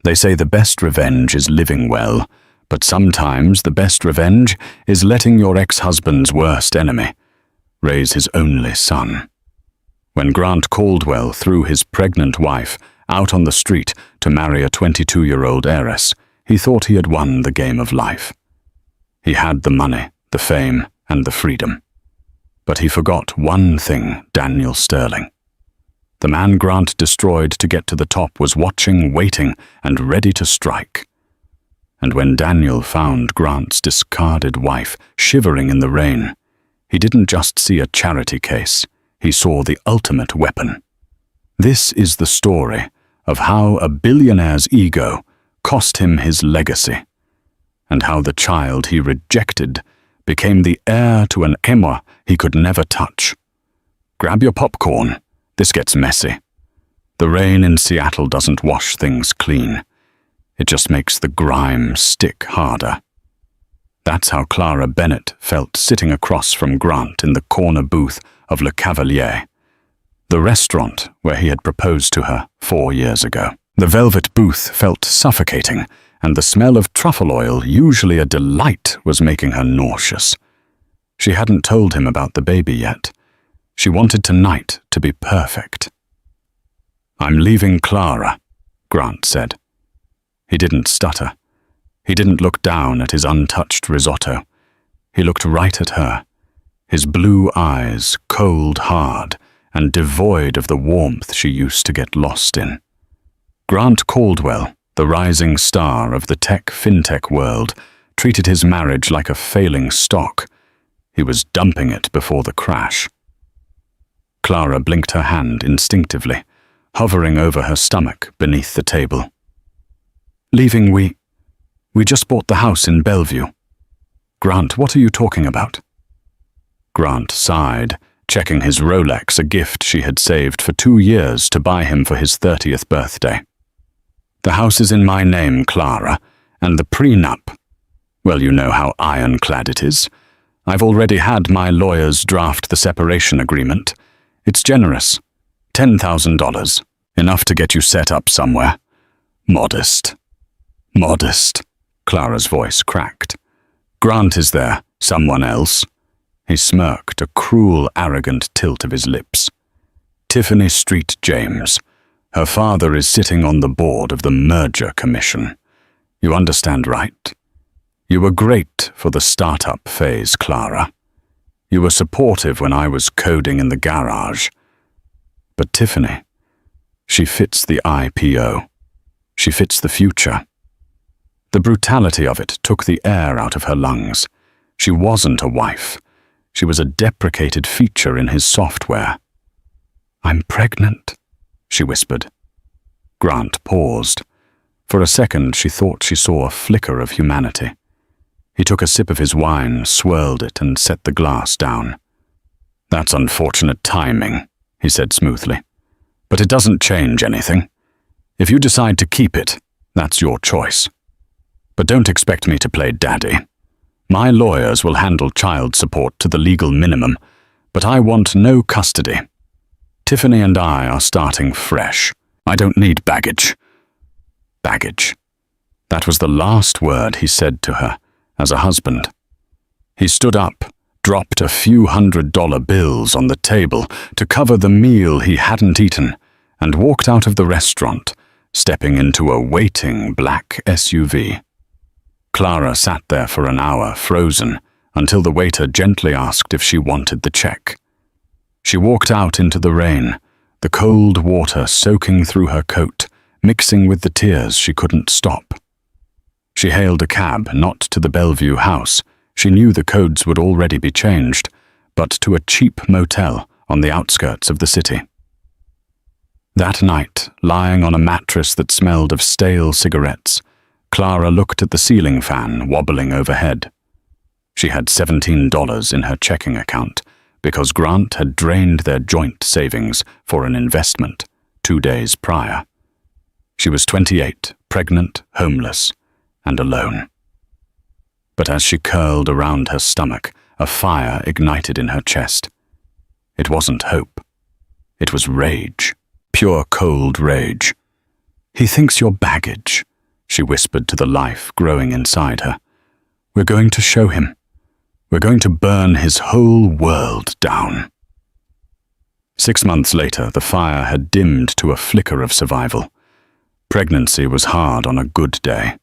They say the best revenge is living well, but sometimes the best revenge is letting your ex-husband's worst enemy raise his only son. When Grant Caldwell threw his pregnant wife out on the street to marry a 22-year-old heiress, he thought he had won the game of life. He had the money, the fame, and the freedom. But he forgot one thing: Daniel Sterling. The man Grant destroyed to get to the top was watching, waiting, and ready to strike. And when Daniel found Grant's discarded wife shivering in the rain, he didn't just see a charity case, he saw the ultimate weapon. This is the story of how a billionaire's ego cost him his legacy, and how the child he rejected became the heir to an émoi he could never touch. Grab your popcorn. This gets messy. The rain in Seattle doesn't wash things clean. It just makes the grime stick harder. That's how Clara Bennett felt sitting across from Grant in the corner booth of Le Cavalier, the restaurant where he had proposed to her 4 years ago. The velvet booth felt suffocating, and the smell of truffle oil, usually a delight, was making her nauseous. She hadn't told him about the baby yet. She wanted tonight to be perfect. "I'm leaving Clara," Grant said. He didn't stutter. He didn't look down at his untouched risotto. He looked right at her, his blue eyes cold hard and devoid of the warmth she used to get lost in. Grant Caldwell, the rising star of the fintech world, treated his marriage like a failing stock. He was dumping it before the crash. Clara blinked her hand instinctively, hovering over her stomach beneath the table. "Leaving we just bought the house in Bellevue." "Grant, what are you talking about?" Grant sighed, checking his Rolex, a gift she had saved for 2 years to buy him for his 30th birthday. "The house is in my name, Clara, and the prenup, well, you know how ironclad it is. I've already had my lawyers draft the separation agreement. It's generous. $10,000. Enough to get you set up somewhere." "Modest." "Modest." Clara's voice cracked. "Grant is there. Someone else." He smirked, a cruel, arrogant tilt of his lips. "Tiffany Street James. Her father is sitting on the board of the merger commission. You understand, right? You were great for the startup phase, Clara. You were supportive when I was coding in the garage. But Tiffany, she fits the IPO. She fits the future." The brutality of it took the air out of her lungs. She wasn't a wife. She was a deprecated feature in his software. "I'm pregnant," she whispered. Grant paused. For a second, she thought she saw a flicker of humanity. He took a sip of his wine, swirled it, and set the glass down. "That's unfortunate timing," he said smoothly. "But it doesn't change anything. If you decide to keep it, that's your choice. But don't expect me to play daddy. My lawyers will handle child support to the legal minimum, but I want no custody. Tiffany and I are starting fresh. I don't need baggage." Baggage. That was the last word he said to her as a husband. He stood up, dropped a few $100 bills on the table to cover the meal he hadn't eaten, and walked out of the restaurant, stepping into a waiting black SUV. Clara sat there for an hour, frozen, until the waiter gently asked if she wanted the check. She walked out into the rain, the cold water soaking through her coat, mixing with the tears she couldn't stop. She hailed a cab, not to the Bellevue house. She knew the codes would already be changed, but to a cheap motel on the outskirts of the city. That night, lying on a mattress that smelled of stale cigarettes, Clara looked at the ceiling fan wobbling overhead. She had $17 in her checking account because Grant had drained their joint savings for an investment 2 days prior. She was 28, pregnant, homeless, and alone. But as she curled around her stomach, a fire ignited in her chest. It wasn't hope. It was rage, pure cold rage. "He thinks you're baggage," she whispered to the life growing inside her. "We're going to show him. We're going to burn his whole world down." 6 months later, the fire had dimmed to a flicker of survival. Pregnancy was hard on a good day,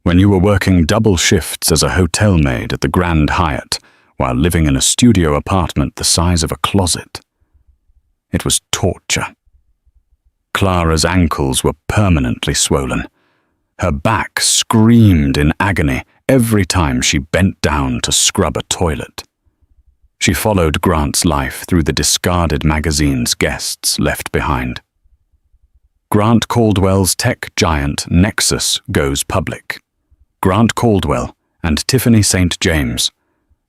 when you were working double shifts as a hotel maid at the Grand Hyatt while living in a studio apartment the size of a closet. It was torture. Clara's ankles were permanently swollen. Her back screamed in agony every time she bent down to scrub a toilet. She followed Grant's life through the discarded magazines guests left behind. Grant Caldwell's tech giant Nexus goes public. Grant Caldwell and Tiffany St. James,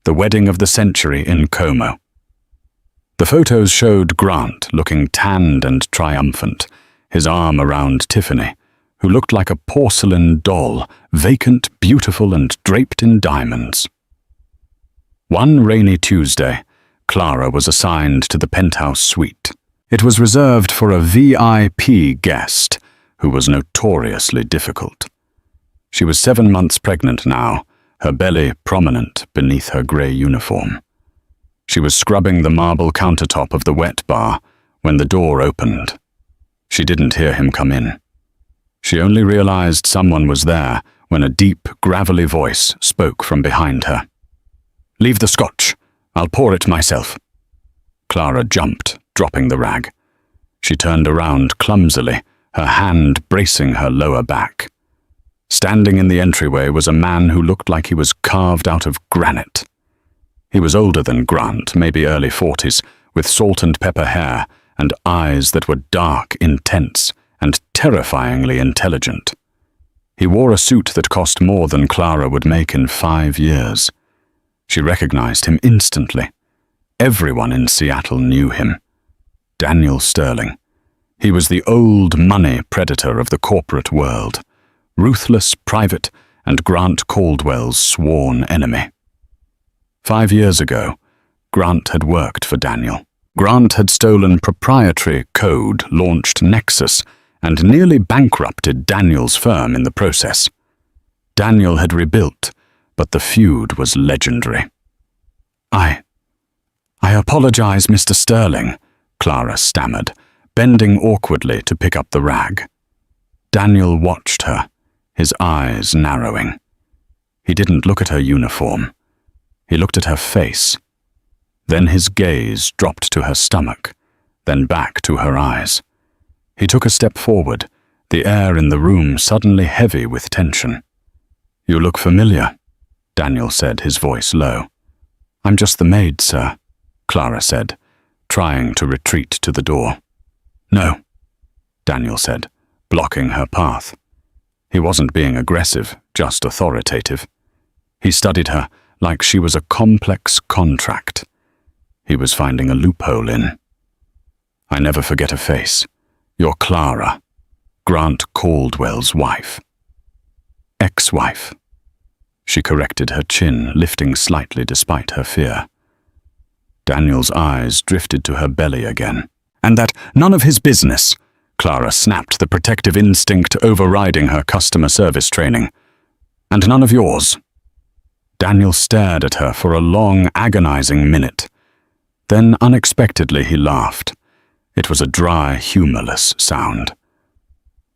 the wedding of the century in Como. The photos showed Grant looking tanned and triumphant, his arm around Tiffany, who looked like a porcelain doll, vacant, beautiful, and draped in diamonds. One rainy Tuesday, Clara was assigned to the penthouse suite. It was reserved for a VIP guest who was notoriously difficult. She was 7 months pregnant now, her belly prominent beneath her grey uniform. She was scrubbing the marble countertop of the wet bar when the door opened. She didn't hear him come in. She only realized someone was there when a deep, gravelly voice spoke from behind her. "Leave the scotch. I'll pour it myself." Clara jumped, dropping the rag. She turned around clumsily, her hand bracing her lower back. Standing in the entryway was a man who looked like he was carved out of granite. He was older than Grant, maybe early 40s, with salt and pepper hair and eyes that were dark, intense, and terrifyingly intelligent. He wore a suit that cost more than Clara would make in 5 years. She recognized him instantly. Everyone in Seattle knew him. Daniel Sterling. He was the old money predator of the corporate world, ruthless, private, and Grant Caldwell's sworn enemy. 5 years ago, Grant had worked for Daniel. Grant had stolen proprietary code, launched Nexus, and nearly bankrupted Daniel's firm in the process. Daniel had rebuilt, but the feud was legendary. I apologize, Mr. Sterling," Clara stammered, bending awkwardly to pick up the rag. Daniel watched her, his eyes narrowing. He didn't look at her uniform. He looked at her face. Then his gaze dropped to her stomach, then back to her eyes. He took a step forward, the air in the room suddenly heavy with tension. "You look familiar," Daniel said, his voice low. "I'm just the maid, sir," Clara said, trying to retreat to the door. "No," Daniel said, blocking her path. He wasn't being aggressive, just authoritative. He studied her like she was a complex contract. He was finding a loophole in. "I never forget a face. You're Clara, Grant Caldwell's wife." "Ex-wife." She corrected her chin, lifting slightly despite her fear. Daniel's eyes drifted to her belly again. "And that none of his business," Clara snapped, the protective instinct overriding her customer service training. "And none of yours." Daniel stared at her for a long, agonizing minute. Then unexpectedly he laughed. It was a dry, humorless sound.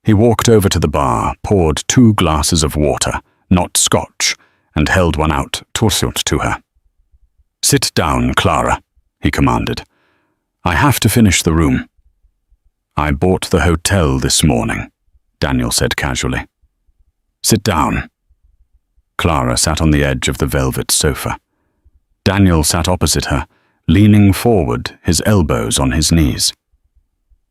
He walked over to the bar, poured 2 glasses of water, not scotch, and held one out, torsunt, to her. "Sit down, Clara," he commanded. "I have to finish the room." "I bought the hotel this morning," Daniel said casually. "Sit down." Clara sat on the edge of the velvet sofa. Daniel sat opposite her, leaning forward, his elbows on his knees.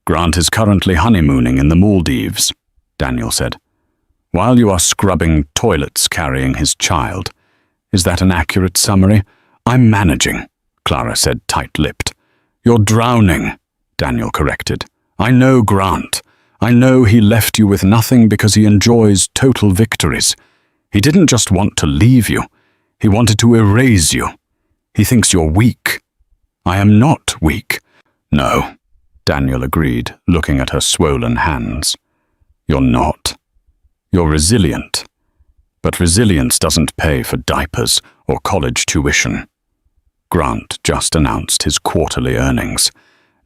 "Grant is currently honeymooning in the Maldives," Daniel said, "while you are scrubbing toilets carrying his child. Is that an accurate summary?" "I'm managing," Clara said, tight-lipped. "You're drowning," Daniel corrected. "I know Grant. I know he left you with nothing because he enjoys total victories. He didn't just want to leave you. He wanted to erase you. He thinks you're weak. I am not weak." "No," Daniel agreed, looking at her swollen hands. "You're not. You're resilient. But resilience doesn't pay for diapers or college tuition. Grant just announced his quarterly earnings.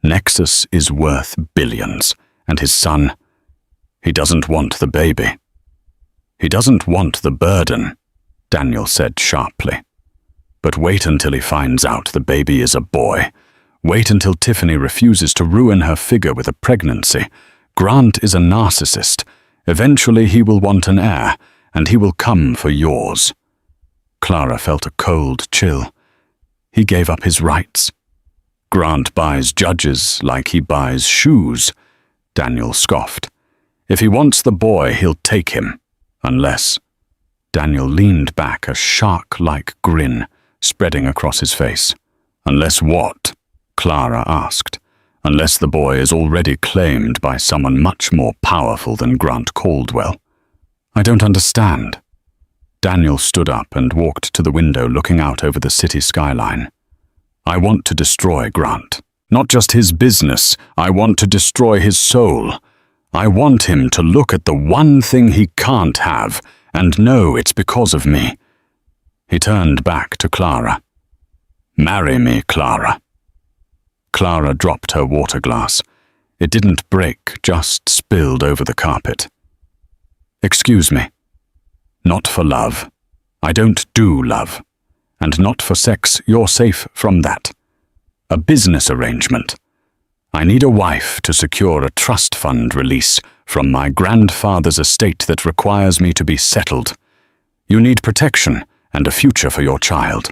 Nexus is worth billions, and his son, he doesn't want the baby. He doesn't want the burden, Daniel said sharply. But wait until he finds out the baby is a boy. Wait until Tiffany refuses to ruin her figure with a pregnancy. Grant is a narcissist. Eventually he will want an heir, and he will come for yours. Clara felt a cold chill. He gave up his rights. Grant buys judges like he buys shoes, Daniel scoffed. If he wants the boy, he'll take him. Unless... Daniel leaned back, a shark-like grin spreading across his face. Unless what? Clara asked. Unless the boy is already claimed by someone much more powerful than Grant Caldwell. I don't understand. Daniel stood up and walked to the window looking out over the city skyline. I want to destroy Grant. Not just his business, I want to destroy his soul. I want him to look at the one thing he can't have and know it's because of me. He turned back to Clara. Marry me, Clara. Clara dropped her water glass. It didn't break, just spilled over the carpet. Excuse me. Not for love. I don't do love. And not for sex, you're safe from that. A business arrangement. I need a wife to secure a trust fund release from my grandfather's estate that requires me to be settled. You need protection and a future for your child.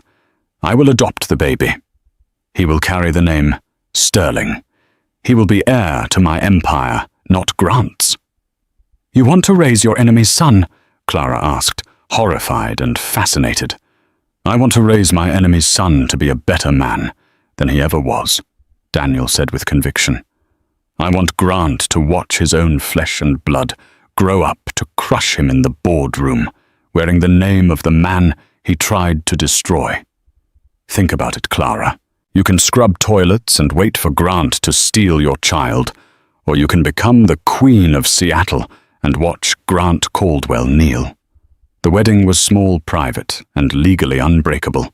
I will adopt the baby. He will carry the name Sterling. He will be heir to my empire, not Grant's. You want to raise your enemy's son? Clara asked, horrified and fascinated. I want to raise my enemy's son to be a better man than he ever was, Daniel said with conviction. I want Grant to watch his own flesh and blood grow up to crush him in the boardroom, wearing the name of the man he tried to destroy. Think about it, Clara. You can scrub toilets and wait for Grant to steal your child, or you can become the Queen of Seattle and watch Grant Caldwell kneel. The wedding was small, private, and legally unbreakable.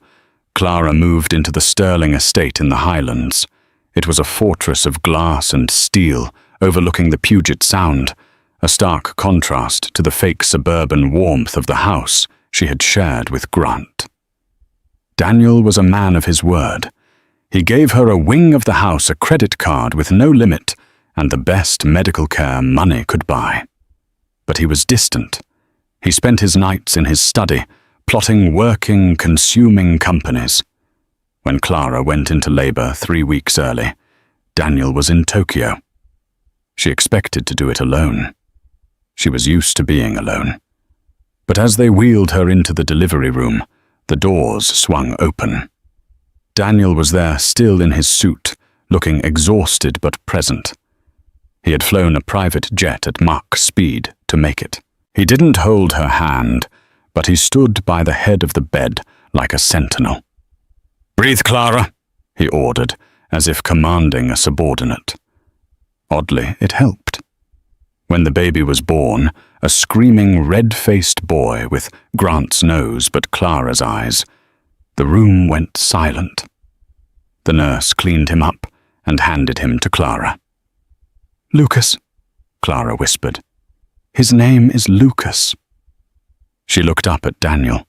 Clara moved into the Sterling estate in the Highlands. It was a fortress of glass and steel overlooking the Puget Sound, a stark contrast to the fake suburban warmth of the house she had shared with Grant. Daniel was a man of his word. He gave her a wing of the house, a credit card with no limit, and the best medical care money could buy. But he was distant. He spent his nights in his study, plotting working, consuming companies. When Clara went into labor 3 weeks early, Daniel was in Tokyo. She expected to do it alone. She was used to being alone. But as they wheeled her into the delivery room, the doors swung open. Daniel was there, still in his suit, looking exhausted but present. He had flown a private jet at Mach speed to make it. He didn't hold her hand, but he stood by the head of the bed like a sentinel. "Breathe, Clara," he ordered, as if commanding a subordinate. Oddly, it helped. When the baby was born, a screaming red-faced boy with Grant's nose but Clara's eyes, the room went silent. The nurse cleaned him up and handed him to Clara. "Lucas," Clara whispered. "His name is Lucas." She looked up at Daniel.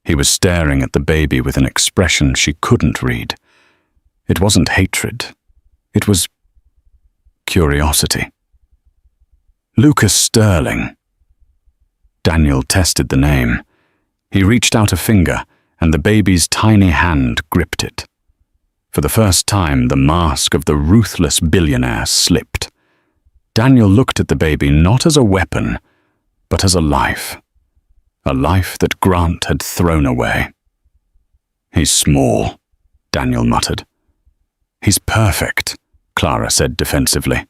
He was staring at the baby with an expression she couldn't read. It wasn't hatred. It was curiosity. Lucas Sterling. Daniel tested the name. He reached out a finger, and the baby's tiny hand gripped it. For the first time, the mask of the ruthless billionaire slipped. Daniel looked at the baby not as a weapon, but as a life that Grant had thrown away. "He's small," Daniel muttered. "He's perfect," Clara said defensively.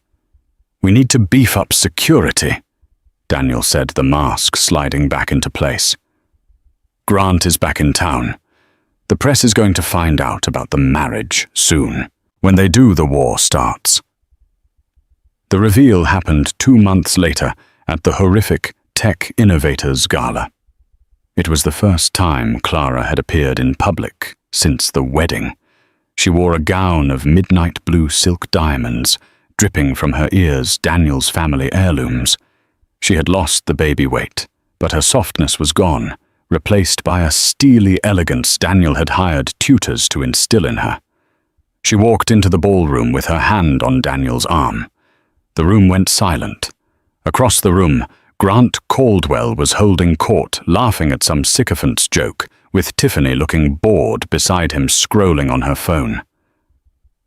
"We need to beef up security," Daniel said, the mask sliding back into place. "Grant is back in town. The press is going to find out about the marriage soon. When they do, the war starts." The reveal happened 2 months later at the horrific Tech Innovators Gala. It was the first time Clara had appeared in public since the wedding. She wore a gown of midnight blue silk diamonds, dripping from her ears Daniel's family heirlooms. She had lost the baby weight, but her softness was gone, replaced by a steely elegance Daniel had hired tutors to instill in her. She walked into the ballroom with her hand on Daniel's arm. The room went silent. Across the room, Grant Caldwell was holding court, laughing at some sycophant's joke, with Tiffany looking bored beside him scrolling on her phone.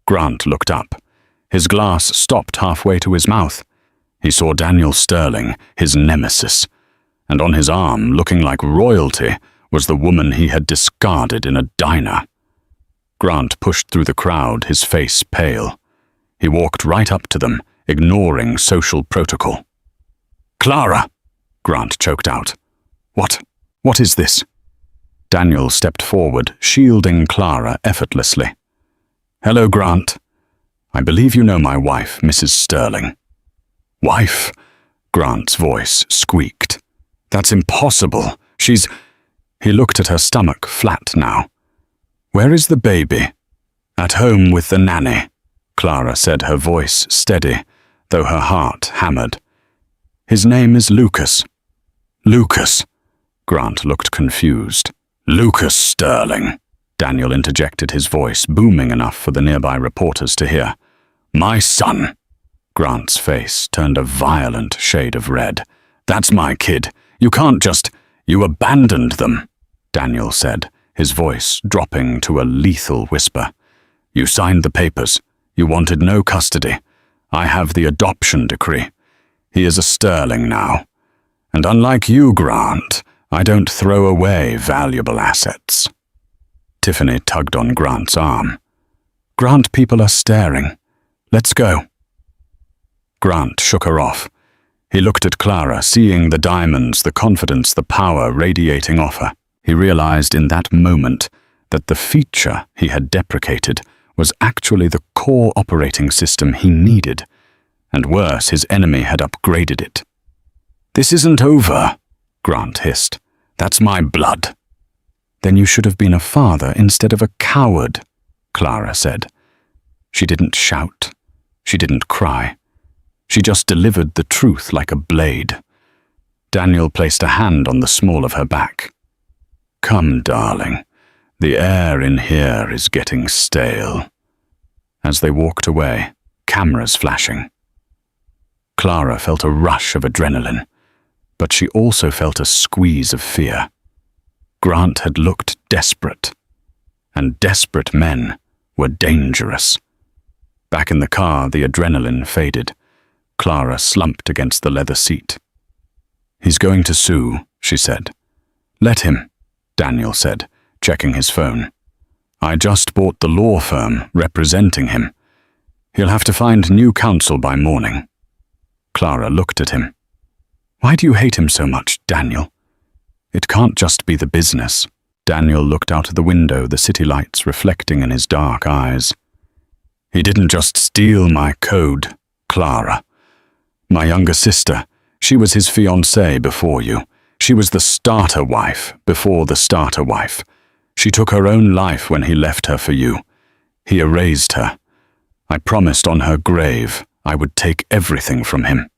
Grant looked up. His glass stopped halfway to his mouth. He saw Daniel Sterling, his nemesis, and on his arm, looking like royalty, was the woman he had discarded in a diner. Grant pushed through the crowd, his face pale. He walked right up to them, ignoring social protocol. "Clara!" Grant choked out. What is this?" Daniel stepped forward, shielding Clara effortlessly. "Hello, Grant. I believe you know my wife, Mrs. Sterling." "Wife?" Grant's voice squeaked. "That's impossible. She's—" He looked at her stomach, flat now. "Where is the baby?" "At home with the nanny," Clara said, her voice steady, though her heart hammered. "His name is Lucas." "Lucas?" Grant looked confused. "Lucas Sterling," Daniel interjected, his voice booming enough for the nearby reporters to hear. "My son." Grant's face turned a violent shade of red. "That's my kid. You can't just— You abandoned them," Daniel said, his voice dropping to a lethal whisper. "You signed the papers. You wanted no custody. I have the adoption decree. He is a Sterling now. And unlike you, Grant, I don't throw away valuable assets." Tiffany tugged on Grant's arm. "Grant, people are staring. Let's go." Grant shook her off. He looked at Clara, seeing the diamonds, the confidence, the power radiating off her. He realized in that moment that the feature he had deprecated was actually the core operating system he needed, and worse, his enemy had upgraded it. "This isn't over," Grant hissed. "That's my blood." "Then you should have been a father instead of a coward," Clara said. She didn't shout. She didn't cry. She just delivered the truth like a blade. Daniel placed a hand on the small of her back. "Come, darling. The air in here is getting stale." As they walked away, cameras flashing. Clara felt a rush of adrenaline, but she also felt a squeeze of fear. Grant had looked desperate, and desperate men were dangerous. Back in the car, the adrenaline faded. Clara slumped against the leather seat. "He's going to sue," she said. "Let him," Daniel said, checking his phone. "I just bought the law firm representing him. He'll have to find new counsel by morning." Clara looked at him. "Why do you hate him so much, Daniel? It can't just be the business." Daniel looked out of the window, the city lights reflecting in his dark eyes. "He didn't just steal my code, Clara. My younger sister, she was his fiancée before you. She was the starter wife before the starter wife. She took her own life when he left her for you. He erased her. I promised on her grave I would take everything from him."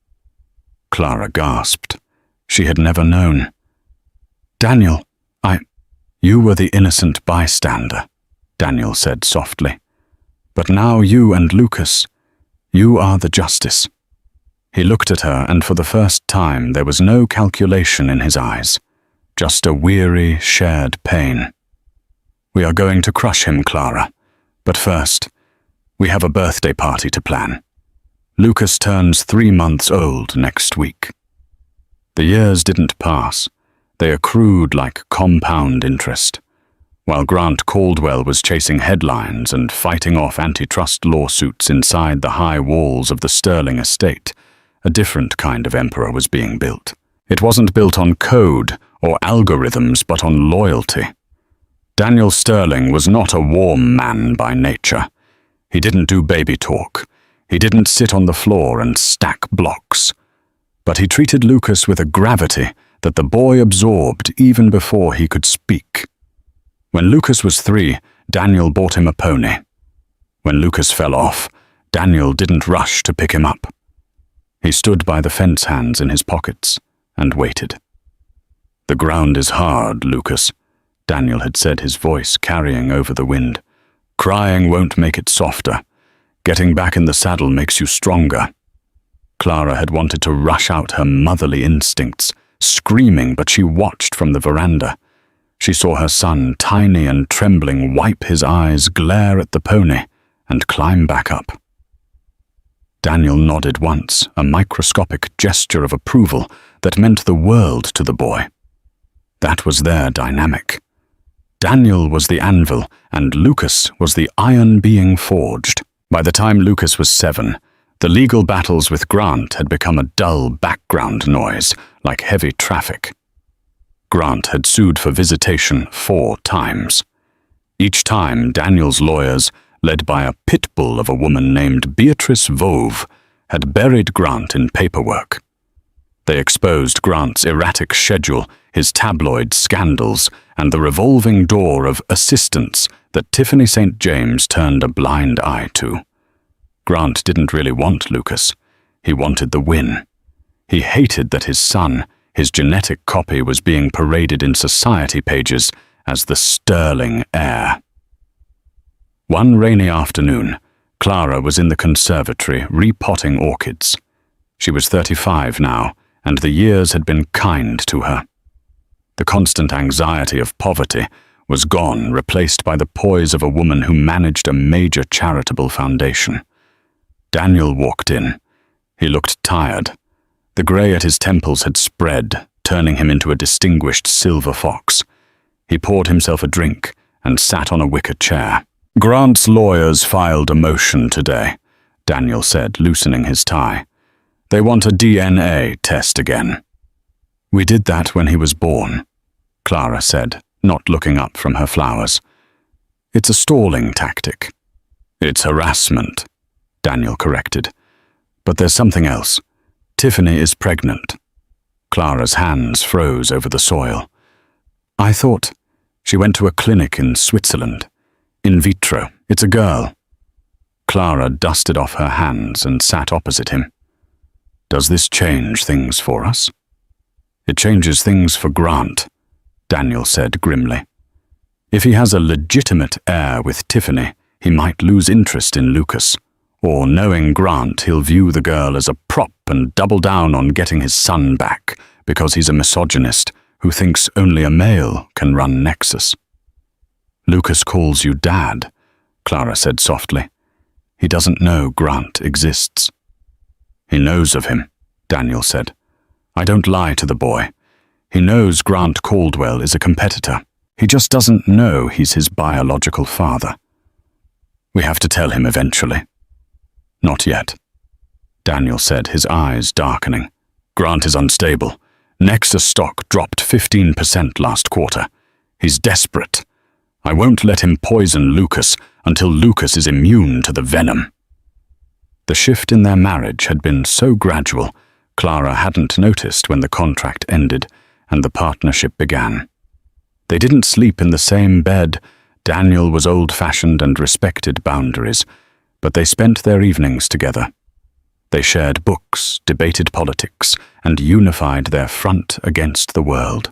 Clara gasped. She had never known. "Daniel, You were the innocent bystander," Daniel said softly. "But now you and Lucas, you are the justice." He looked at her, and for the first time there was no calculation in his eyes, just a weary, shared pain. "We are going to crush him, Clara. But first, we have a birthday party to plan. Lucas turns 3 months old next week." The years didn't pass. They accrued like compound interest. While Grant Caldwell was chasing headlines and fighting off antitrust lawsuits inside the high walls of the Sterling estate, a different kind of emperor was being built. It wasn't built on code or algorithms, but on loyalty. Daniel Sterling was not a warm man by nature. He didn't do baby talk. He didn't sit on the floor and stack blocks. But he treated Lucas with a gravity that the boy absorbed even before he could speak. When Lucas was 3, Daniel bought him a pony. When Lucas fell off, Daniel didn't rush to pick him up. He stood by the fence hands in his pockets and waited. "The ground is hard, Lucas," Daniel had said, his voice carrying over the wind. "Crying won't make it softer. Getting back in the saddle makes you stronger." Clara had wanted to rush out her motherly instincts, screaming, but she watched from the veranda. She saw her son, tiny and trembling, wipe his eyes, glare at the pony, and climb back up. Daniel nodded once, a microscopic gesture of approval that meant the world to the boy. That was their dynamic. Daniel was the anvil, and Lucas was the iron being forged. By the time Lucas was 7, the legal battles with Grant had become a dull background noise, like heavy traffic. Grant had sued for visitation 4 times. Each time, Daniel's lawyers, led by a pit bull of a woman named Beatrice Vove, had buried Grant in paperwork. They exposed Grant's erratic schedule, his tabloid scandals, and the revolving door of assistants that Tiffany St. James turned a blind eye to. Grant didn't really want Lucas. He wanted the win. He hated that his son, his genetic copy, was being paraded in society pages as the sterling heir. One rainy afternoon, Clara was in the conservatory repotting orchids. She was 35 now, and the years had been kind to her. The constant anxiety of poverty was gone, replaced by the poise of a woman who managed a major charitable foundation. Daniel walked in. He looked tired. The grey at his temples had spread, turning him into a distinguished silver fox. He poured himself a drink and sat on a wicker chair. "Grant's lawyers filed a motion today," Daniel said, loosening his tie. "They want a DNA test again." "We did that when he was born," Clara said, not looking up from her flowers. "It's a stalling tactic." "It's harassment," Daniel corrected. "But there's something else. Tiffany is pregnant." Clara's hands froze over the soil. "I thought she went to a clinic in Switzerland. In vitro. It's a girl." Clara dusted off her hands and sat opposite him. "Does this change things for us?" "It changes things for Grant," Daniel said grimly. "If he has a legitimate heir with Tiffany, he might lose interest in Lucas. Or, knowing Grant, he'll view the girl as a prop and double down on getting his son back because he's a misogynist who thinks only a male can run Nexus." "Lucas calls you Dad," Clara said softly. "He doesn't know Grant exists." "He knows of him," Daniel said. "I don't lie to the boy. He knows Grant Caldwell is a competitor. He just doesn't know he's his biological father. We have to tell him eventually." "Not yet," Daniel said, his eyes darkening. "Grant is unstable. Nexus stock dropped 15% last quarter. He's desperate. I won't let him poison Lucas until Lucas is immune to the venom." The shift in their marriage had been so gradual, Clara hadn't noticed when the contract ended and the partnership began. They didn't sleep in the same bed. Daniel was old-fashioned and respected boundaries, but they spent their evenings together. They shared books, debated politics, and unified their front against the world.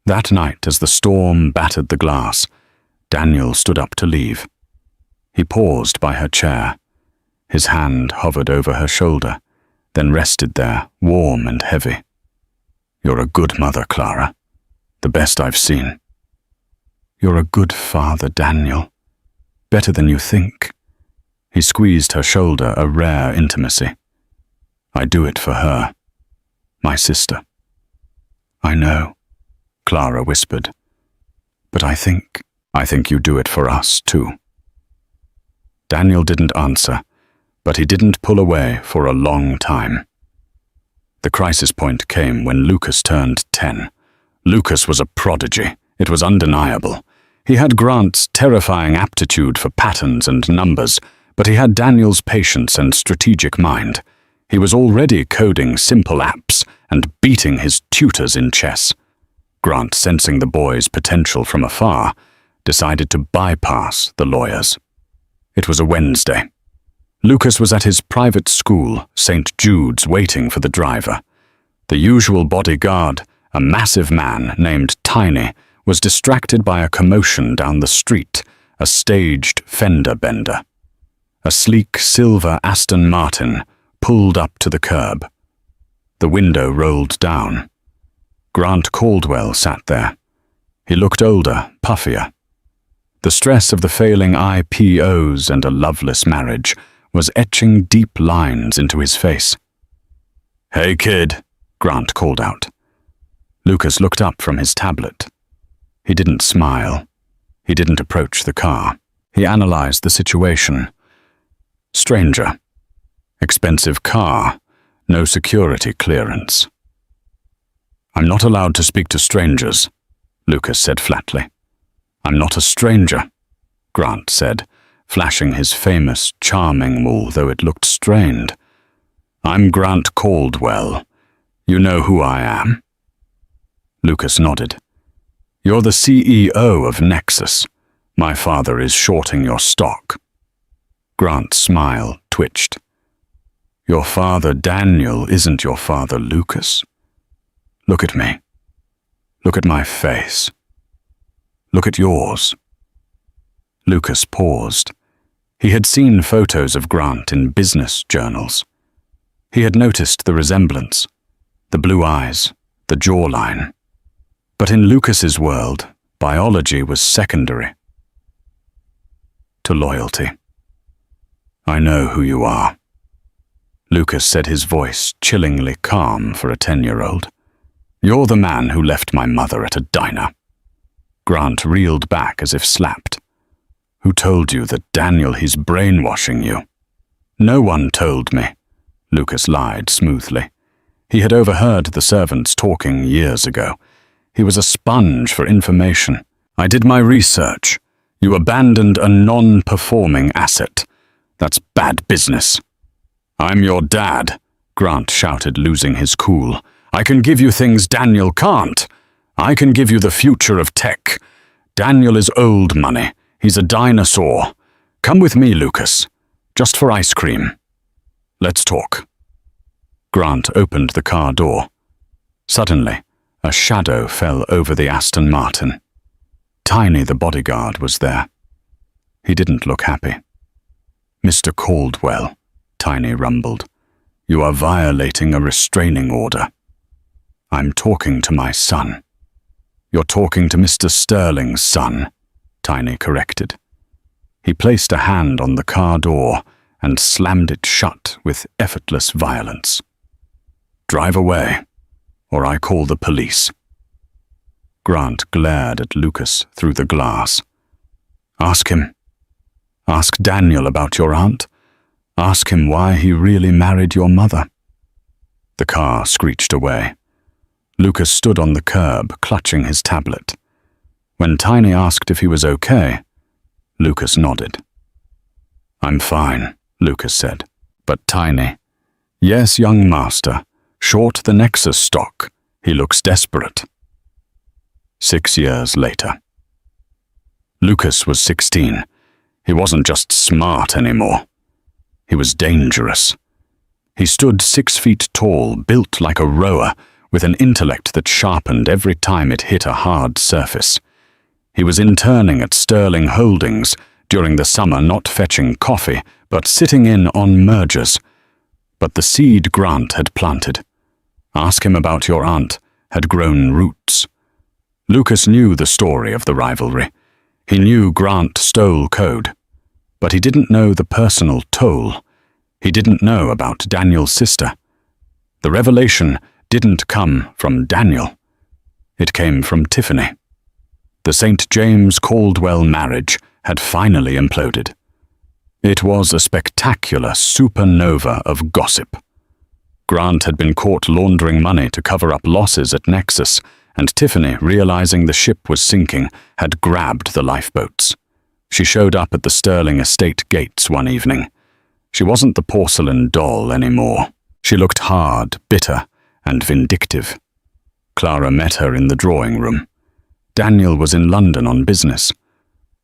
That night, as the storm battered the glass, Daniel stood up to leave. He paused by her chair. His hand hovered over her shoulder, then rested there, warm and heavy. "You're a good mother, Clara. The best I've seen." "You're a good father, Daniel. Better than you think." He squeezed her shoulder, a rare intimacy. "I do it for her. My sister." "I know," Clara whispered. "But I think you do it for us, too." Daniel didn't answer, but he didn't pull away for a long time. The crisis point came when Lucas turned 10. Lucas was a prodigy. It was undeniable. He had Grant's terrifying aptitude for patterns and numbers, but he had Daniel's patience and strategic mind. He was already coding simple apps and beating his tutors in chess. Grant, sensing the boy's potential from afar, decided to bypass the lawyers. It was a Wednesday. Lucas was at his private school, St. Jude's, waiting for the driver. The usual bodyguard, a massive man named Tiny, was distracted by a commotion down the street, a staged fender bender. A sleek silver Aston Martin pulled up to the curb. The window rolled down. Grant Caldwell sat there. He looked older, puffier. The stress of the failing IPOs and a loveless marriage was etching deep lines into his face. "Hey, kid," Grant called out. Lucas looked up from his tablet. He didn't smile. He didn't approach the car. He analyzed the situation. Stranger. Expensive car. No security clearance. "I'm not allowed to speak to strangers," Lucas said flatly. "I'm not a stranger," Grant said, flashing his famous, charming, although it looked strained. "I'm Grant Caldwell. You know who I am?" Lucas nodded. "You're the CEO of Nexus. My father is shorting your stock." Grant's smile twitched. "Your father Daniel isn't your father Lucas. Look at me. Look at my face. Look at yours." Lucas paused. He had seen photos of Grant in business journals. He had noticed the resemblance, the blue eyes, the jawline. But in Lucas's world, biology was secondary to loyalty. "I know who you are," Lucas said, his voice chillingly calm for a 10-year-old. "You're the man who left my mother at a diner." Grant reeled back as if slapped. "Who told you that Daniel, he's brainwashing you?" "No one told me," Lucas lied smoothly. He had overheard the servants talking years ago. He was a sponge for information. "I did my research. You abandoned a non-performing asset. That's bad business." "I'm your dad," Grant shouted, losing his cool. "I can give you things Daniel can't. I can give you the future of tech. Daniel is old money. He's a dinosaur. Come with me, Lucas. Just for ice cream. Let's talk." Grant opened the car door. Suddenly, a shadow fell over the Aston Martin. Tiny, the bodyguard, was there. He didn't look happy. "Mr. Caldwell," Tiny rumbled, "you are violating a restraining order." "I'm talking to my son." "You're talking to Mr. Sterling's son," Tiny corrected. He placed a hand on the car door and slammed it shut with effortless violence. "Drive away, or I call the police." Grant glared at Lucas through the glass. "Ask him. Ask Daniel about your aunt. Ask him why he really married your mother." The car screeched away. Lucas stood on the curb, clutching his tablet. When Tiny asked if he was okay, Lucas nodded. "I'm fine," Lucas said. But Tiny, "Yes, young master, short the Nexus stock. He looks desperate." 6 years later. Lucas was 16. He wasn't just smart anymore. He was dangerous. He stood 6 feet tall, built like a rower, with an intellect that sharpened every time it hit a hard surface. He was interning at Sterling Holdings during the summer, not fetching coffee, but sitting in on mergers. But the seed Grant had planted, "Ask him about your aunt," had grown roots. Lucas knew the story of the rivalry. He knew Grant stole code. But he didn't know the personal toll. He didn't know about Daniel's sister. The revelation didn't come from Daniel. It came from Tiffany. The St. James Caldwell marriage had finally imploded. It was a spectacular supernova of gossip. Grant had been caught laundering money to cover up losses at Nexus, and Tiffany, realizing the ship was sinking, had grabbed the lifeboats. She showed up at the Sterling estate gates one evening. She wasn't the porcelain doll anymore. She looked hard, bitter, and vindictive. Clara met her in the drawing room. Daniel was in London on business.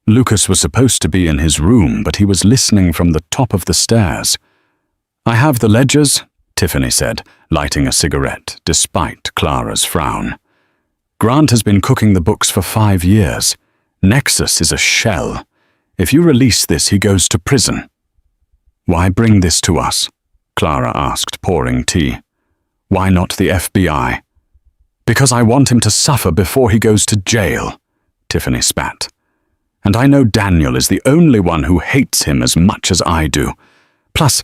Lucas was supposed to be in his room, but he was listening from the top of the stairs. "I have the ledgers," Tiffany said, lighting a cigarette, despite Clara's frown. "Grant has been cooking the books for 5 years. Nexus is a shell. If you release this, he goes to prison." "Why bring this to us?" Clara asked, pouring tea. "Why not the FBI?" "Because I want him to suffer before he goes to jail," Tiffany spat. "And I know Daniel is the only one who hates him as much as I do. Plus,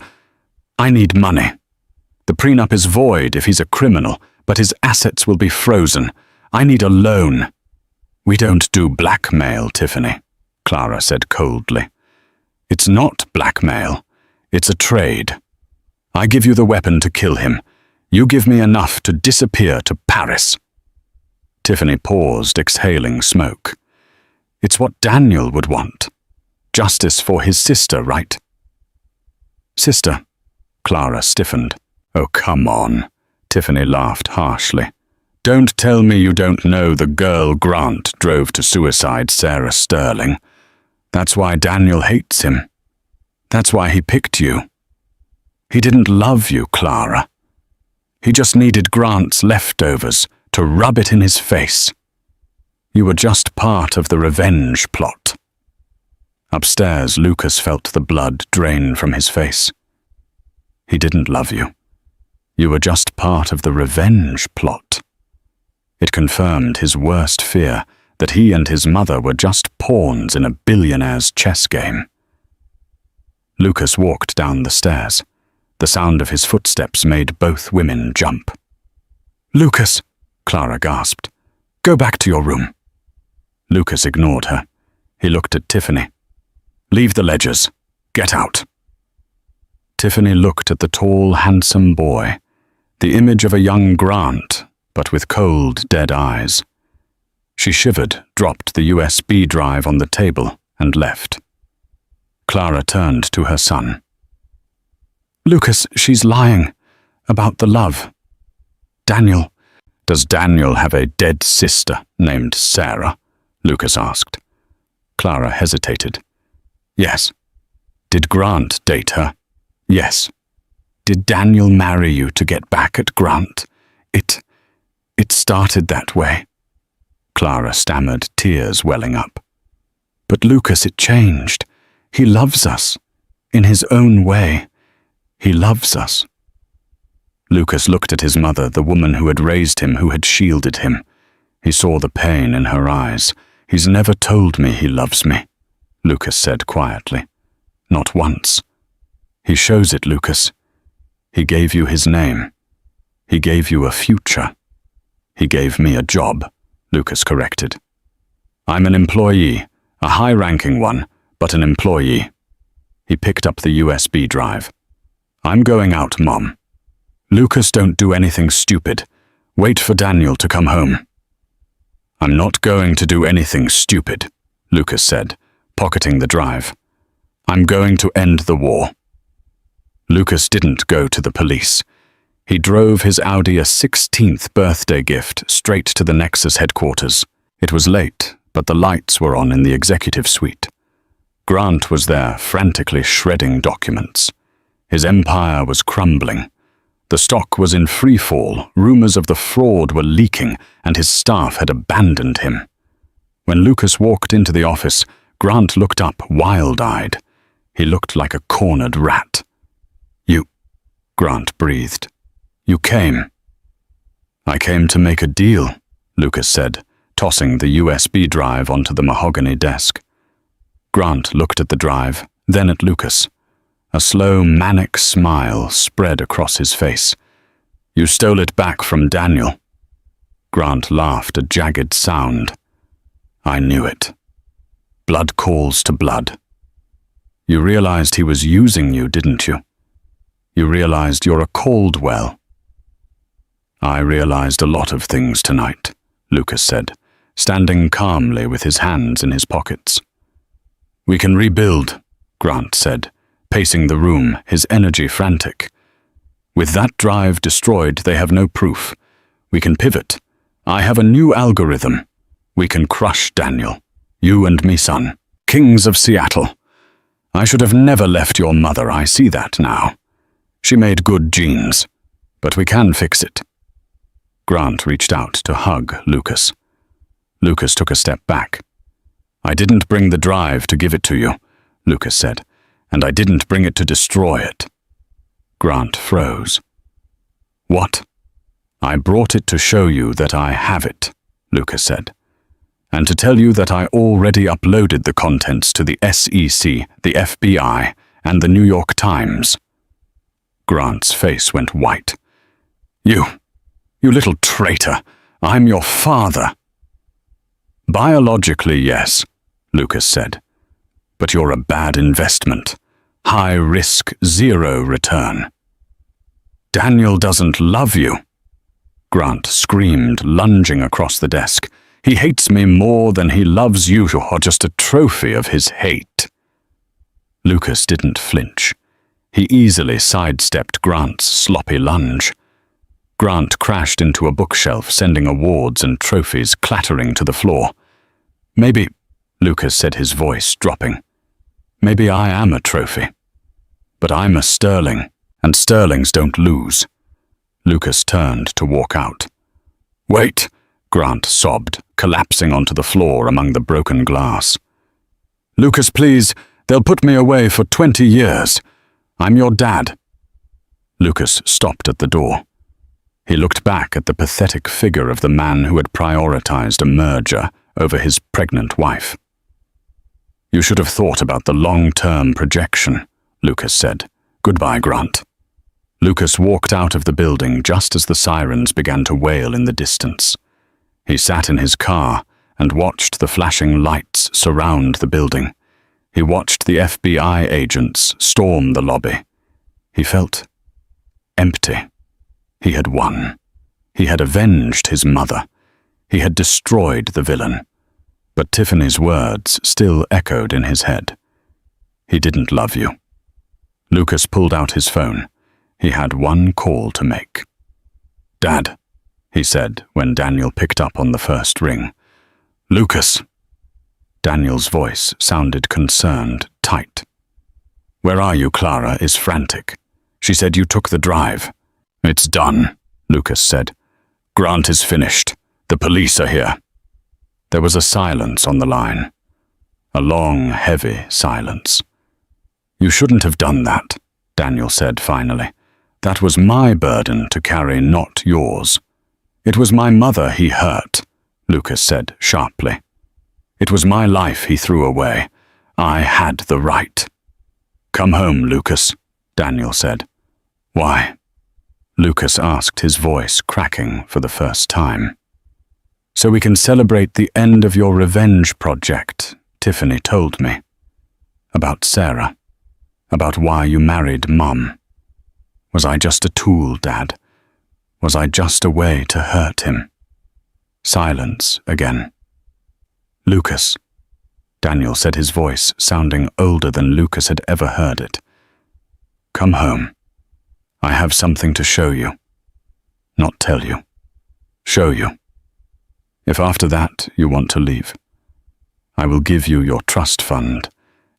I need money. The prenup is void if he's a criminal, but his assets will be frozen. I need a loan." "We don't do blackmail, Tiffany," Clara said coldly. "It's not blackmail. It's a trade. I give you the weapon to kill him. You give me enough to disappear to Paris." Tiffany paused, exhaling smoke. "It's what Daniel would want. Justice for his sister, right?" "Sister?" Clara stiffened. "Oh, come on," Tiffany laughed harshly. "Don't tell me you don't know the girl Grant drove to suicide, Sarah Sterling. That's why Daniel hates him. That's why he picked you. He didn't love you, Clara. He just needed Grant's leftovers to rub it in his face. You were just part of the revenge plot." Upstairs, Lucas felt the blood drain from his face. "He didn't love you. You were just part of the revenge plot." It confirmed his worst fear, that he and his mother were just pawns in a billionaire's chess game. Lucas walked down the stairs. The sound of his footsteps made both women jump. "Lucas," Clara gasped, "go back to your room." Lucas ignored her. He looked at Tiffany. "Leave the ledgers. Get out." Tiffany looked at the tall, handsome boy, the image of a young Grant, but with cold, dead eyes. She shivered, dropped the USB drive on the table, and left. Clara turned to her son. "Lucas, she's lying about the love. Daniel." "Does Daniel have a dead sister named Sarah?" Lucas asked. Clara hesitated. "Yes." "Did Grant date her?" "Yes." "Did Daniel marry you to get back at Grant?" It started that way." Clara stammered, tears welling up. "But Lucas, it changed. He loves us. In his own way. He loves us." Lucas looked at his mother, the woman who had raised him, who had shielded him. He saw the pain in her eyes. "He's never told me he loves me," Lucas said quietly. "Not once. He shows it, Lucas. He gave you his name. He gave you a future. He gave me a job," Lucas corrected. "I'm an employee, a high-ranking one, but an employee." He picked up the USB drive. "I'm going out, Mom." "Lucas, don't do anything stupid. Wait for Daniel to come home." "I'm not going to do anything stupid," Lucas said, pocketing the drive. "I'm going to end the war." Lucas didn't go to the police. He drove his Audi a 16th birthday gift straight to the Nexus headquarters. It was late, but the lights were on in the executive suite. Grant was there, frantically shredding documents. His empire was crumbling. The stock was in free fall, rumors of the fraud were leaking, and his staff had abandoned him. When Lucas walked into the office, Grant looked up, wild-eyed. He looked like a cornered rat. "You," Grant breathed. "You came." "I came to make a deal," Lucas said, tossing the USB drive onto the mahogany desk. Grant looked at the drive, then at Lucas. A slow, manic smile spread across his face. "You stole it back from Daniel." Grant laughed a jagged sound. "I knew it. Blood calls to blood. You realized he was using you, didn't you? You realized you're a Caldwell." "I realized a lot of things tonight," Lucas said, standing calmly with his hands in his pockets. "We can rebuild," Grant said, pacing the room, his energy frantic. With that drive destroyed, they have no proof. We can pivot. I have a new algorithm. We can crush Daniel. You and me, son. Kings of Seattle. I should have never left your mother, I see that now. She made good genes, but we can fix it. Grant reached out to hug Lucas. Lucas took a step back. I didn't bring the drive to give it to you, Lucas said, and I didn't bring it to destroy it. Grant froze. What? I brought it to show you that I have it, Lucas said, and to tell you that I already uploaded the contents to the SEC, the FBI, and the New York Times. Grant's face went white. You little traitor, I'm your father. Biologically, yes, Lucas said, but you're a bad investment. High risk, zero return. Daniel doesn't love you. Grant screamed, lunging across the desk. He hates me more than he loves you. You're just a trophy of his hate. Lucas didn't flinch. He easily sidestepped Grant's sloppy lunge. Grant crashed into a bookshelf, sending awards and trophies clattering to the floor. Maybe, Lucas said, his voice dropping, maybe I am a trophy. But I'm a Sterling, and Sterlings don't lose. Lucas turned to walk out. Wait, Grant sobbed, collapsing onto the floor among the broken glass. Lucas, please, they'll put me away for 20 years. I'm your dad. Lucas stopped at the door. He looked back at the pathetic figure of the man who had prioritized a merger over his pregnant wife. You should have thought about the long-term projection, Lucas said. Goodbye, Grant. Lucas walked out of the building just as the sirens began to wail in the distance. He sat in his car and watched the flashing lights surround the building. He watched the FBI agents storm the lobby. He felt empty. He had won. He had avenged his mother. He had destroyed the villain. But Tiffany's words still echoed in his head. He didn't love you. Lucas pulled out his phone. He had one call to make. Dad, he said when Daniel picked up on the first ring. Lucas. Daniel's voice sounded concerned, tight. Where are you? Clara is frantic. She said you took the drive. It's done, Lucas said. Grant is finished. The police are here. There was a silence on the line. A long, heavy silence. You shouldn't have done that, Daniel said finally. That was my burden to carry, not yours. It was my mother he hurt, Lucas said sharply. It was my life he threw away. I had the right. Come home, Lucas, Daniel said. Why? Lucas asked, his voice cracking for the first time. So we can celebrate the end of your revenge project, Tiffany told me. About Sarah. About why you married Mom. Was I just a tool, Dad? Was I just a way to hurt him? Silence again. Lucas. Daniel said, his voice sounding older than Lucas had ever heard it. Come home. I have something to show you. Not tell you. Show you. If after that you want to leave, I will give you your trust fund,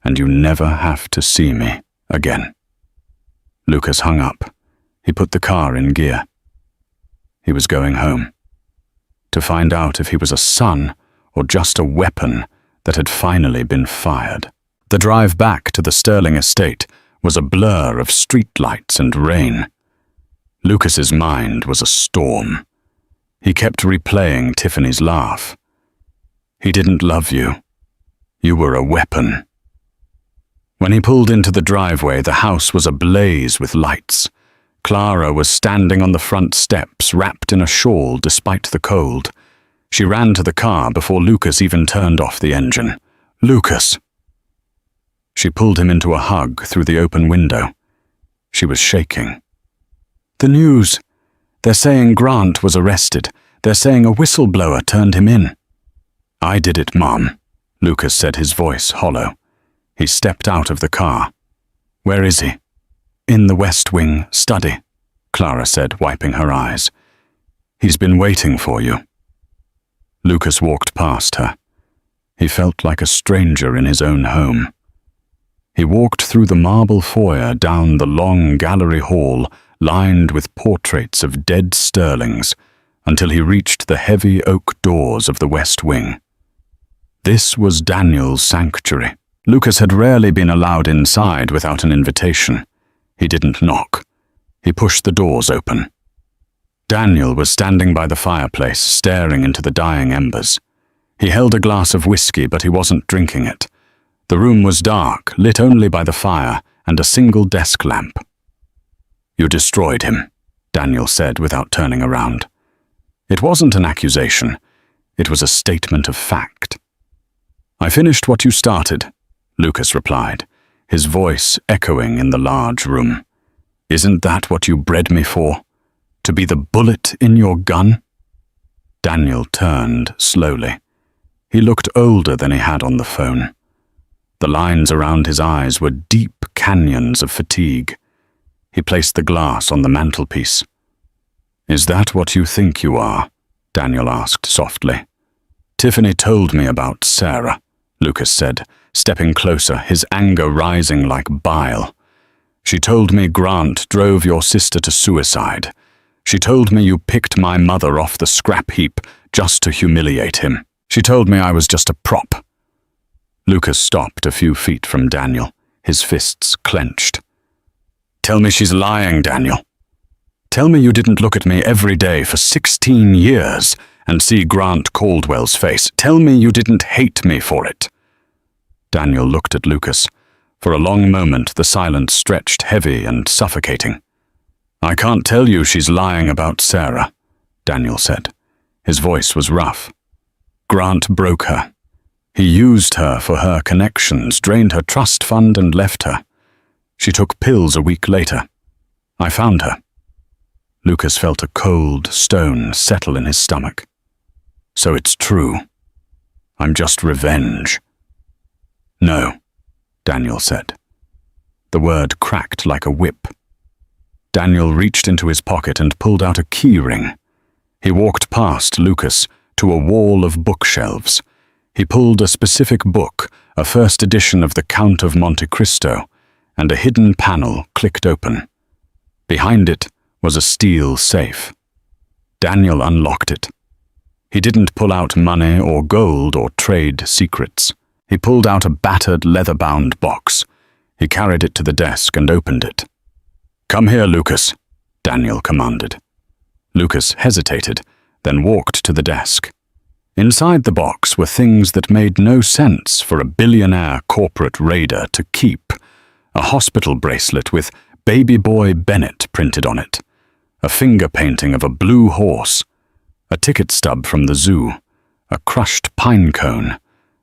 and you never have to see me again. Lucas hung up. He put the car in gear. He was going home. To find out if he was a son or just a weapon that had finally been fired. The drive back to the Sterling estate was a blur of streetlights and rain. Lucas's mind was a storm. He kept replaying Tiffany's laugh. He didn't love you. You were a weapon. When he pulled into the driveway, the house was ablaze with lights. Clara was standing on the front steps, wrapped in a shawl despite the cold. She ran to the car before Lucas even turned off the engine. Lucas! She pulled him into a hug through the open window. She was shaking. The news. They're saying Grant was arrested. They're saying a whistleblower turned him in. I did it, Mom, Lucas said, his voice hollow. He stepped out of the car. Where is he? In the West Wing study. Clara said, wiping her eyes. "He's been waiting for you." Lucas walked past her. He felt like a stranger in his own home. He walked through the marble foyer down the long gallery hall lined with portraits of dead sterlings until he reached the heavy oak doors of the west wing. This was Daniel's sanctuary. Lucas had rarely been allowed inside without an invitation. He didn't knock. He pushed the doors open. Daniel was standing by the fireplace, staring into the dying embers. He held a glass of whiskey, but he wasn't drinking it. The room was dark, lit only by the fire and a single desk lamp. "You destroyed him," Daniel said without turning around. It wasn't an accusation. It was a statement of fact. "I finished what you started," Lucas replied, his voice echoing in the large room. "Isn't that what you bred me for? To be the bullet in your gun?" Daniel turned slowly. He looked older than he had on the phone. The lines around his eyes were deep canyons of fatigue. He placed the glass on the mantelpiece. "Is that what you think you are?" Daniel asked softly. "Tiffany told me about Sarah," Lucas said, stepping closer, his anger rising like bile. "She told me Grant drove your sister to suicide. She told me you picked my mother off the scrap heap just to humiliate him. She told me I was just a prop." Lucas stopped a few feet from Daniel, his fists clenched. "Tell me she's lying, Daniel. Tell me you didn't look at me every day for 16 years and see Grant Caldwell's face. Tell me you didn't hate me for it." Daniel looked at Lucas. For a long moment, the silence stretched heavy and suffocating. "I can't tell you she's lying about Sarah," Daniel said. His voice was rough. "Grant broke her. He used her for her connections, drained her trust fund and left her. She took pills a week later. I found her." Lucas felt a cold stone settle in his stomach. "So it's true. I'm just revenge." "No," Daniel said. The word cracked like a whip. Daniel reached into his pocket and pulled out a key ring. He walked past Lucas to a wall of bookshelves. He pulled a specific book, a first edition of The Count of Monte Cristo, and a hidden panel clicked open. Behind it was a steel safe. Daniel unlocked it. He didn't pull out money or gold or trade secrets. He pulled out a battered leather-bound box. He carried it to the desk and opened it. "Come here, Lucas," Daniel commanded. Lucas hesitated, then walked to the desk. Inside the box were things that made no sense for a billionaire corporate raider to keep. A hospital bracelet with Baby Boy Bennett printed on it, a finger painting of a blue horse, a ticket stub from the zoo, a crushed pine cone,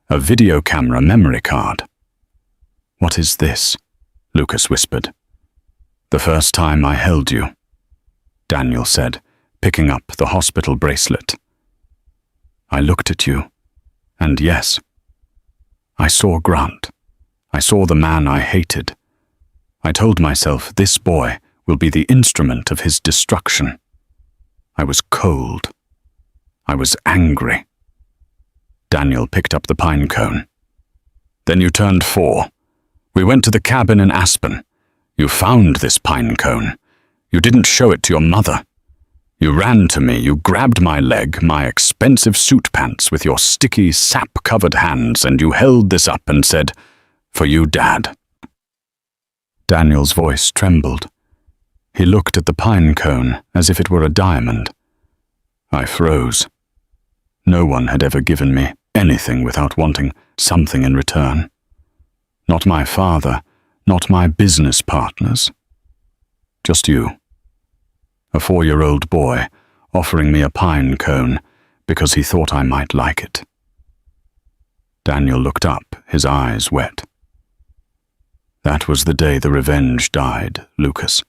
a video camera memory card. "What is this?" Lucas whispered. "The first time I held you," Daniel said, picking up the hospital bracelet. "I looked at you, and yes, I saw Grant. I saw the man I hated. I told myself this boy will be the instrument of his destruction. I was cold. I was angry." Daniel picked up the pine cone. "Then you turned 4. We went to the cabin in Aspen. You found this pine cone. You didn't show it to your mother. You ran to me, you grabbed my leg, my expensive suit pants with your sticky, sap-covered hands, and you held this up and said, 'For you, Dad.'" Daniel's voice trembled. He looked at the pine cone as if it were a diamond. I froze. No one had ever given me anything without wanting something in return. Not my father, not my business partners. Just you. A 4-year-old boy offering me a pine cone because he thought I might like it. Daniel looked up, his eyes wet. "That was the day the revenge died, Lucas.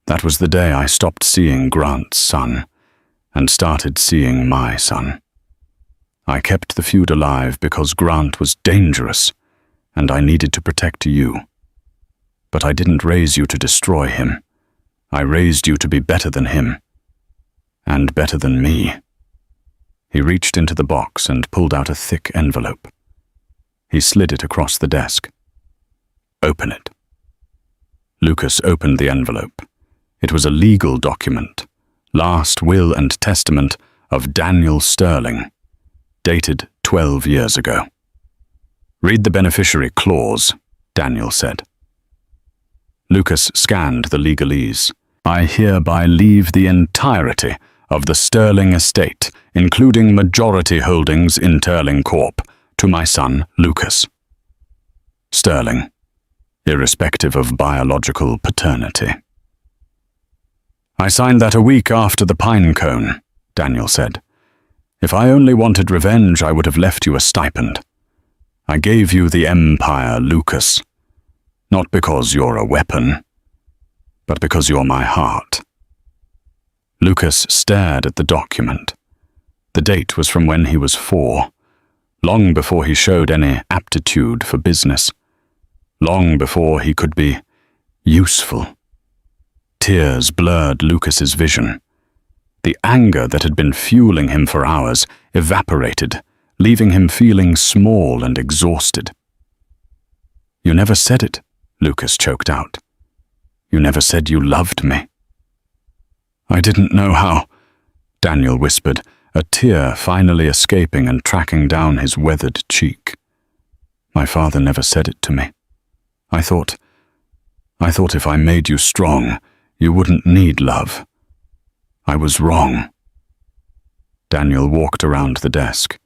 That was the day I stopped seeing Grant's son and started seeing my son. I kept the feud alive because Grant was dangerous and I needed to protect you. But I didn't raise you to destroy him. I raised you to be better than him. And better than me." He reached into the box and pulled out a thick envelope. He slid it across the desk. "Open it." Lucas opened the envelope. It was a legal document, last will and testament of Daniel Sterling, dated 12 years ago. "Read the beneficiary clause," Daniel said. Lucas scanned the legalese. "I hereby leave the entirety of the Sterling estate, including majority holdings in Sterling Corp., to my son, Lucas Sterling, irrespective of biological paternity." "I signed that a week after the pine cone," Daniel said. "If I only wanted revenge, I would have left you a stipend. I gave you the empire, Lucas, not because you're a weapon, but because you're my heart." Lucas stared at the document. The date was from when he was 4, long before he showed any aptitude for business, long before he could be useful. Tears blurred Lucas's vision. The anger that had been fueling him for hours evaporated, leaving him feeling small and exhausted. "You never said it," Lucas choked out. "You never said you loved me." "I didn't know how," Daniel whispered, a tear finally escaping and tracking down his weathered cheek. "My father never said it to me. I thought if I made you strong, you wouldn't need love. I was wrong." Daniel walked around the desk.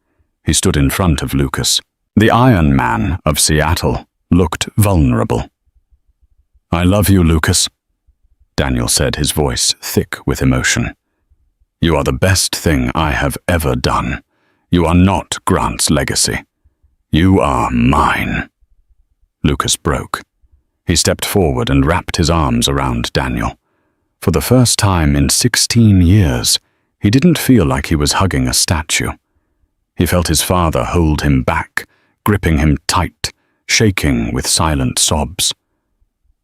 He stood in front of Lucas. The Iron Man of Seattle looked vulnerable. "I love you, Lucas," Daniel said, his voice thick with emotion. "You are the best thing I have ever done. You are not Grant's legacy. You are mine." Lucas broke. He stepped forward and wrapped his arms around Daniel. For the first time in 16 years, he didn't feel like he was hugging a statue. He felt his father hold him back, gripping him tight, shaking with silent sobs.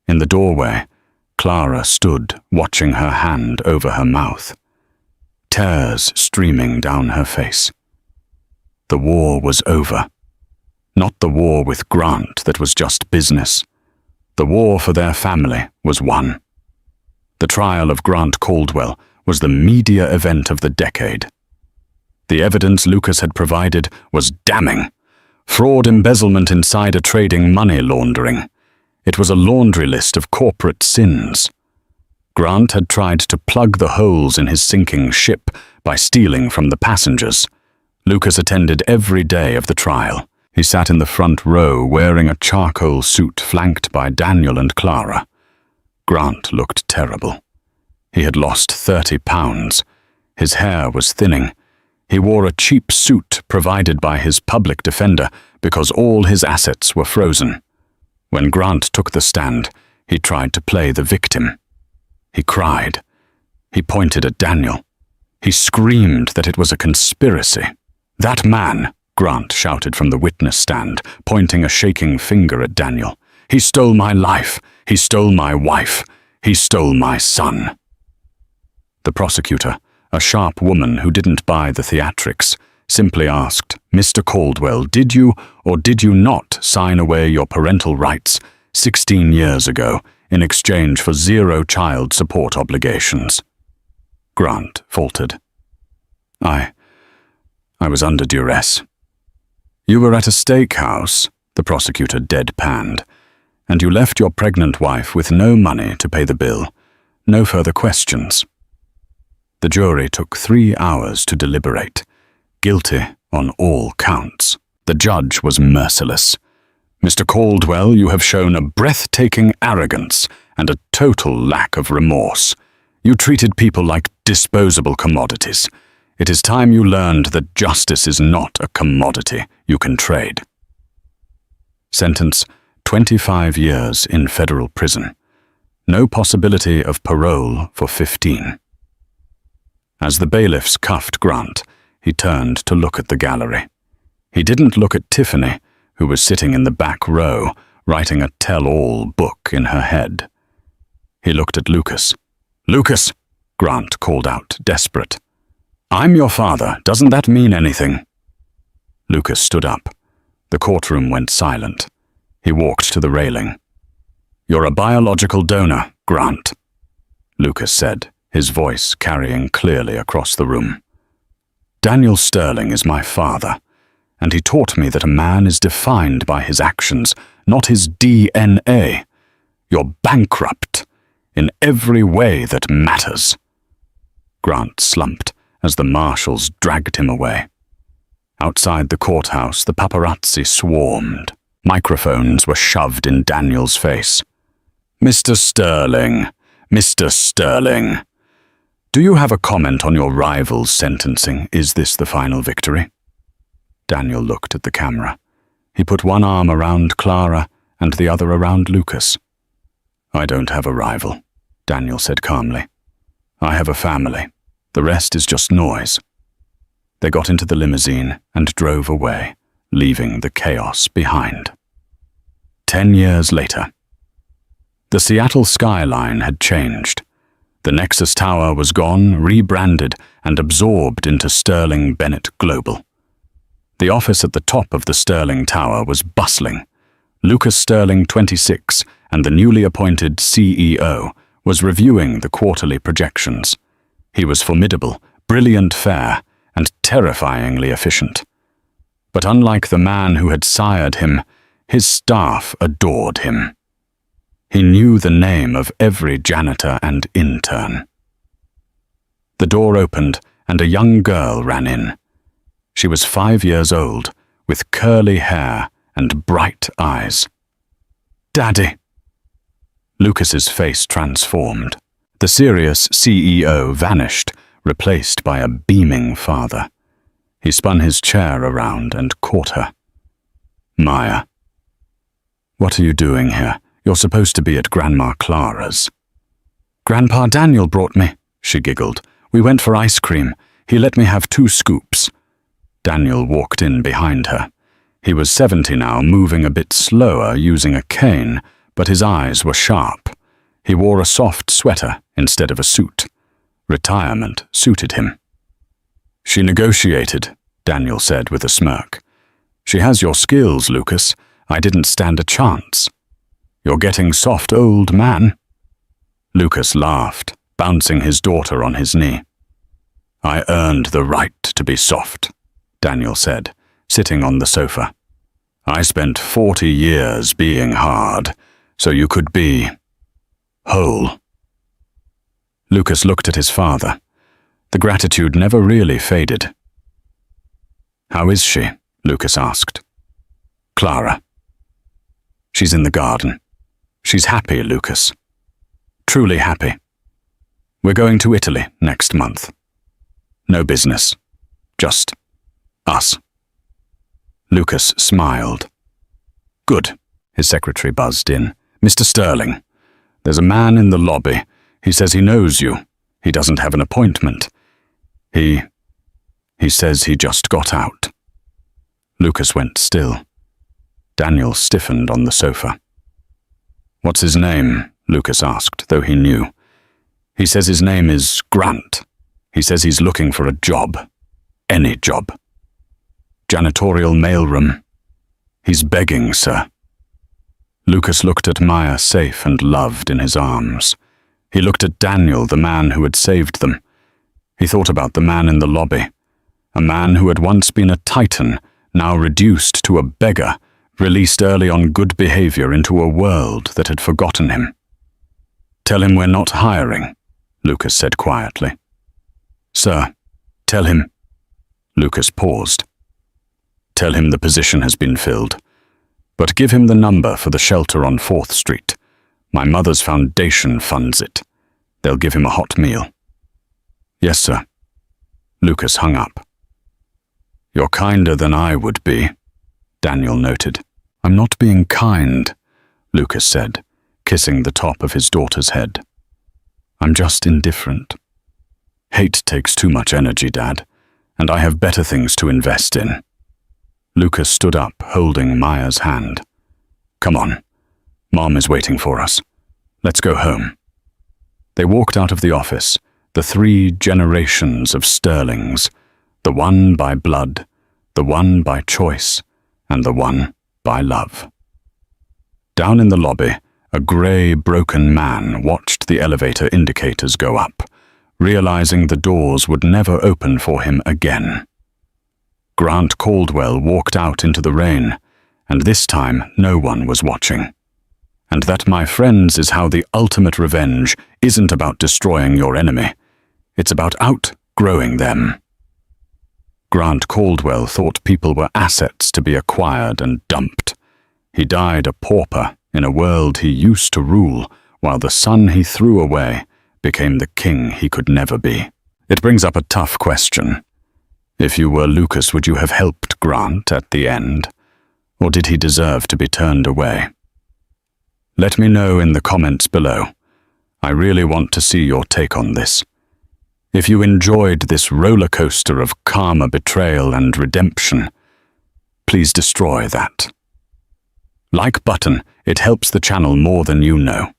In the doorway, Clara stood, watching her hand over her mouth, tears streaming down her face. The war was over. Not the war with Grant that was just business. The war for their family was won. The trial of Grant Caldwell was the media event of the decade. The evidence Lucas had provided was damning. Fraud, embezzlement, insider trading, money laundering. It was a laundry list of corporate sins. Grant had tried to plug the holes in his sinking ship by stealing from the passengers. Lucas attended every day of the trial. He sat in the front row wearing a charcoal suit flanked by Daniel and Clara. Grant looked terrible. He had lost 30 pounds. His hair was thinning. He wore a cheap suit provided by his public defender because all his assets were frozen. When Grant took the stand, he tried to play the victim. He cried. He pointed at Daniel. He screamed that it was a conspiracy. "That man," Grant shouted from the witness stand, pointing a shaking finger at Daniel. "He stole my life. He stole my wife. He stole my son." The prosecutor, a sharp woman who didn't buy the theatrics, simply asked, "Mr. Caldwell, did you or did you not sign away your parental rights 16 years ago in exchange for 0 child support obligations?" Grant faltered. I was under duress." "You were at a steakhouse," the prosecutor deadpanned, "and you left your pregnant wife with no money to pay the bill. No further questions." The jury took 3 hours to deliberate, guilty on all counts. The judge was merciless. "Mr. Caldwell, you have shown a breathtaking arrogance and a total lack of remorse. You treated people like disposable commodities. It is time you learned that justice is not a commodity you can trade." Sentence: 25 years in federal prison. No possibility of parole for 15. As the bailiffs cuffed Grant, he turned to look at the gallery. He didn't look at Tiffany, who was sitting in the back row, writing a tell-all book in her head. He looked at Lucas. "Lucas," Grant called out, desperate. "I'm your father. Doesn't that mean anything?" Lucas stood up. The courtroom went silent. He walked to the railing. "You're a biological donor, Grant," Lucas said, his voice carrying clearly across the room. "Daniel Sterling is my father, and he taught me that a man is defined by his actions, not his DNA. You're bankrupt in every way that matters." Grant slumped as the marshals dragged him away. Outside the courthouse, the paparazzi swarmed. Microphones were shoved in Daniel's face. "Mr. Sterling, Mr. Sterling, do you have a comment on your rival's sentencing? Is this the final victory?" Daniel looked at the camera. He put one arm around Clara and the other around Lucas. "I don't have a rival," Daniel said calmly. "I have a family. The rest is just noise." They got into the limousine and drove away, leaving the chaos behind. 10 years later. The Seattle skyline had changed. The Nexus Tower was gone, rebranded, and absorbed into Sterling Bennett Global. The office at the top of the Sterling Tower was bustling. Lucas Sterling, 26, and the newly appointed CEO, was reviewing the quarterly projections. He was formidable, brilliant fair, and terrifyingly efficient. But unlike the man who had sired him, his staff adored him. He knew the name of every janitor and intern. The door opened and a young girl ran in. She was 5 years old, with curly hair and bright eyes. "Daddy!" Lucas's face transformed. The serious CEO vanished, replaced by a beaming father. He spun his chair around and caught her. "Maya, what are you doing here? You're supposed to be at Grandma Clara's." "Grandpa Daniel brought me," she giggled. "We went for ice cream. He let me have 2 scoops. Daniel walked in behind her. He was 70 now, moving a bit slower, using a cane, but his eyes were sharp. He wore a soft sweater instead of a suit. Retirement suited him. "She negotiated," Daniel said with a smirk. "She has your skills, Lucas. I didn't stand a chance." "You're getting soft, old man." Lucas laughed, bouncing his daughter on his knee. "I earned the right to be soft," Daniel said, sitting on the sofa. "I spent 40 years being hard, so you could be whole." Lucas looked at his father. The gratitude never really faded. "How is she?" Lucas asked. "Clara. She's in the garden. She's happy, Lucas. Truly happy. We're going to Italy next month. No business. Just us." Lucas smiled. "Good," his secretary buzzed in. "Mr. Sterling, there's a man in the lobby. He says he knows you. He doesn't have an appointment. He says he just got out." Lucas went still. Daniel stiffened on the sofa. "What's his name?" Lucas asked, though he knew. "He says his name is Grant. He says he's looking for a job. Any job. Janitorial mailroom. He's begging, sir." Lucas looked at Maya, safe and loved in his arms. He looked at Daniel, the man who had saved them. He thought about the man in the lobby. A man who had once been a titan, now reduced to a beggar, released early on good behavior into a world that had forgotten him. "Tell him we're not hiring," Lucas said quietly. "Sir, tell him." Lucas paused. "Tell him the position has been filled. But give him the number for the shelter on 4th Street. My mother's foundation funds it. They'll give him a hot meal." "Yes, sir." Lucas hung up. "You're kinder than I would be," Daniel noted. "I'm not being kind," Lucas said, kissing the top of his daughter's head. "I'm just indifferent. Hate takes too much energy, Dad, and I have better things to invest in." Lucas stood up, holding Maya's hand. "Come on. Mom is waiting for us. Let's go home." They walked out of the office, the 3 generations of Sterlings, the one by blood, the one by choice, and the one by love. Down in the lobby, a grey, broken man watched the elevator indicators go up, realizing the doors would never open for him again. Grant Caldwell walked out into the rain, and this time no one was watching. And that, my friends, is how the ultimate revenge isn't about destroying your enemy. It's about outgrowing them. Grant Caldwell thought people were assets to be acquired and dumped. He died a pauper in a world he used to rule, while the son he threw away became the king he could never be. It brings up a tough question. If you were Lucas, would you have helped Grant at the end? Or did he deserve to be turned away? Let me know in the comments below. I really want to see your take on this. If you enjoyed this roller coaster of karma, betrayal, and redemption, please destroy that. Like button, it helps the channel more than you know.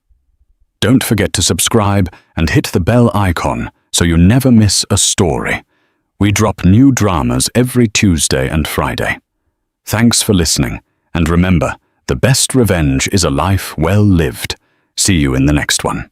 Don't forget to subscribe and hit the bell icon so you never miss a story. We drop new dramas every Tuesday and Friday. Thanks for listening, and remember, the best revenge is a life well lived. See you in the next one.